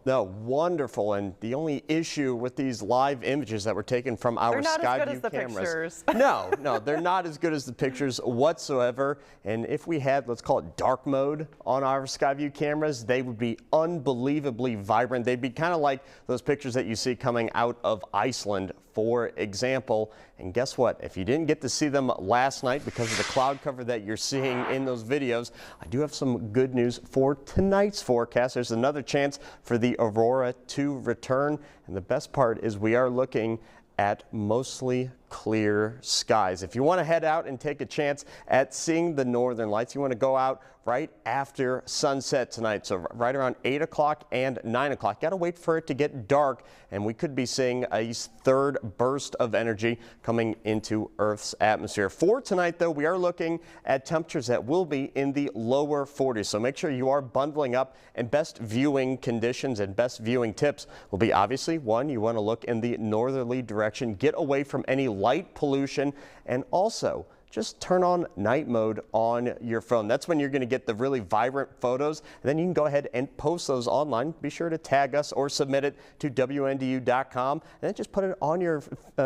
No, wonderful. And the only issue with these live images that were taken from our Skyview cameras. No, they're not as good as the pictures whatsoever. And if we had, let's call it dark mode on our Skyview cameras, they would be unbelievably vibrant. They'd be kind of like those pictures that you see coming out of Iceland, for example. And guess what? If you didn't get to see them last night because of the cloud cover that you're seeing in those videos, I do have some good news for tonight's forecast. There's another chance for the aurora to return. And the best part is we are looking at mostly clear skies. If you want to head out and take a chance at seeing the northern lights, you want to go out right after sunset tonight. So right around 8 o'clock and 9 o'clock. Got to wait for it to get dark, and we could be seeing a third burst of energy coming into Earth's atmosphere. For tonight, though, we are looking at temperatures that will be in the lower 40s. So make sure you are bundling up, and best viewing conditions and best viewing tips will be obviously, one, you want to look in the northerly direction, get away from any light pollution, and also just turn on night mode on your phone. That's when you're going to get the really vibrant photos. And then you can go ahead and post those online. Be sure to tag us or submit it to WNDU.com, and then just put it on your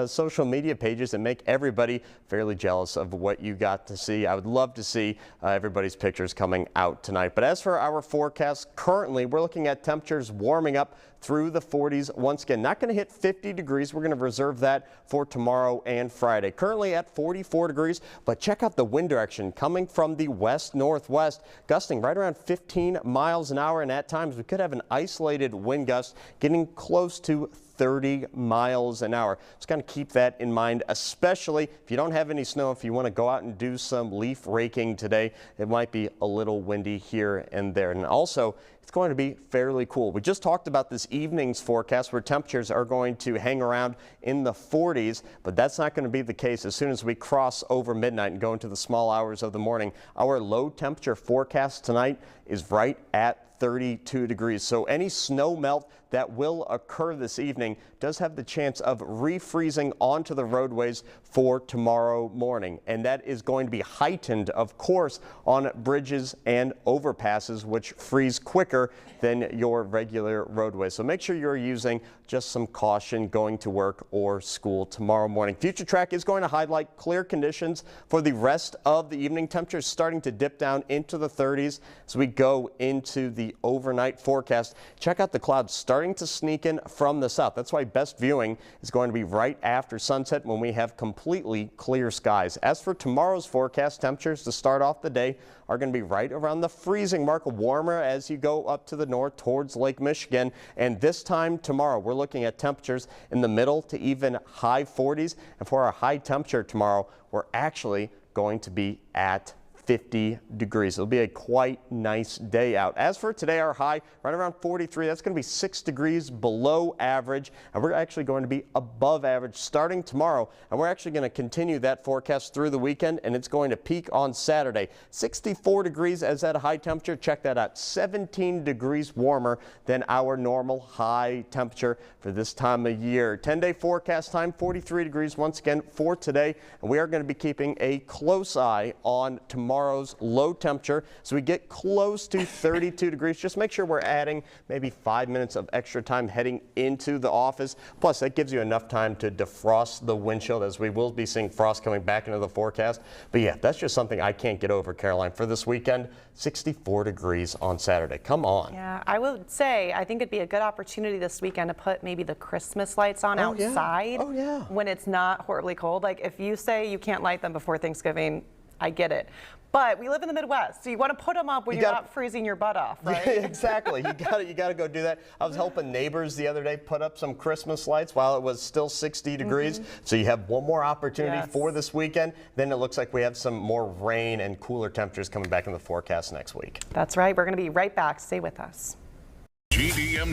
social media pages and make everybody fairly jealous of what you got to see. I would love to see everybody's pictures coming out tonight. But as for our forecast, currently we're looking at temperatures warming up through the 40s. Once again, not going to hit 50 degrees. We're going to reserve that for tomorrow and Friday. Currently at 44 degrees, but check out the wind direction coming from the west-northwest, gusting right around 15 miles an hour. And at times we could have an isolated wind gust getting close to 30 miles an hour. Just kind of keep that in mind, especially if you don't have any snow. If you want to go out and do some leaf raking today, it might be a little windy here and there. And also, it's going to be fairly cool. We just talked about this evening's forecast where temperatures are going to hang around in the 40s, but that's not going to be the case as soon as we cross over midnight and go into the small hours of the morning. Our low temperature forecast tonight is right at 32 degrees. So any snow melt that will occur this evening does have the chance of refreezing onto the roadways for tomorrow morning. And that is going to be heightened, of course, on bridges and overpasses, which freeze quicker than your regular roadways. So make sure you're using just some caution going to work or school tomorrow morning. Future Track is going to highlight clear conditions for the rest of the evening. Temperatures starting to dip down into the 30s as we go into the overnight forecast. Check out the clouds starting to sneak in from the south. That's why best viewing is going to be right after sunset when we have completely clear skies. As for tomorrow's forecast, temperatures to start off the day are going to be right around the freezing mark, warmer as you go up to the north towards Lake Michigan. And this time tomorrow, we're looking at temperatures in the middle to even high 40s. And for our high temperature tomorrow, we're actually going to be at 50 degrees. It'll be a quite nice day out. As for today, our high right around 43. That's going to be 6 degrees below average, and we're actually going to be above average starting tomorrow. And we're actually going to continue that forecast through the weekend, and it's going to peak on Saturday. 64 degrees as that high temperature. Check that out. 17 degrees warmer than our normal high temperature for this time of year. 10-day forecast time, 43 degrees once again for today, and we are going to be keeping a close eye on tomorrow's low temperature. So we get close to 32 degrees. Just make sure we're adding maybe 5 minutes of extra time heading into the office. Plus, that gives you enough time to defrost the windshield, as we will be seeing frost coming back into the forecast. But yeah, that's just something I can't get over, Caroline. For this weekend, 64 degrees on Saturday. Come on. Yeah, I would say I think it'd be a good opportunity this weekend to put maybe the Christmas lights on outside when it's not horribly cold. Like if you say you can't light them before Thanksgiving, I get it. But we live in the Midwest, so you want to put them up when you're not freezing your butt off, right? Exactly. You got to go do that. I was helping neighbors the other day put up some Christmas lights while it was still 60 degrees. So you have one more opportunity for this weekend. Then it looks like we have some more rain and cooler temperatures coming back in the forecast next week. That's right. We're going to be right back. Stay with us. GDM